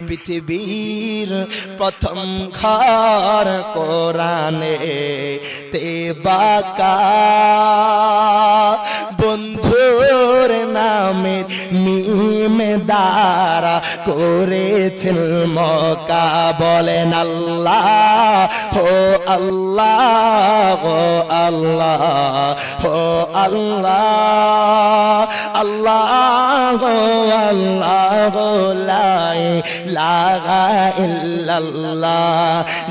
পৃথিবীর প্রথম ঘর কোরআনে তেবাকা বন্ধুর নামে মিমে দ্বারা করেছেন মক্কা বলেন আল্লাহ ও আল্লাহ ও আল্লাহ ও আল্লাহ আল্লাহ ও আল্লাহ লা ইলাহা ইল্লাল্লাহ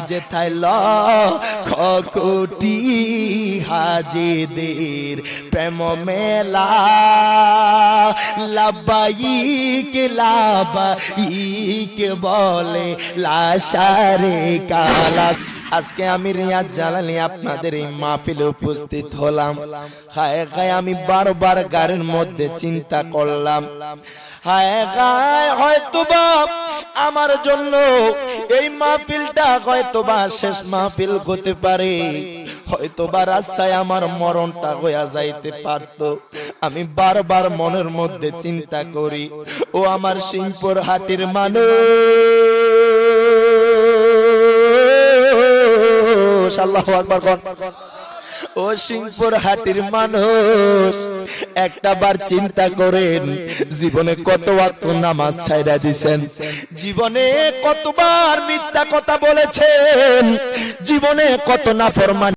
যেথায় লক্ষ কোটি হাজিদের প্রেম মেলা লাবাইক লাবাইক বলে লাশারে কালা আজকে আমি রিয়াজ জালালি আপনাদের এই মাহফিলে উপস্থিত হলাম। হায় হায় আমি বারবার গাড়ির মধ্যে চিন্তা করলাম, হায় হায় হয়তোবা আমার জন্য এই মাহফিলটা হয়তোবা শেষ মাহফিল হতে পারে, হয়তোবা রাস্তায় আমার মরণটা হইয়া যাইতে পারতো। আমি বারবার মনের মধ্যে চিন্তা করি, ও আমার সিংপুর হাটির মানুষ, আল্লাহু আকবার কোন, ও সিংপুর হাটির মানুষ একটা বার চিন্তা করেন, জীবনে কত ওয়াক্ত নামাজ ছাইরা দিবেন, জীবনে কতবার মিথ্যা কথা বলেছেন, জীবনে কত নাফরমানি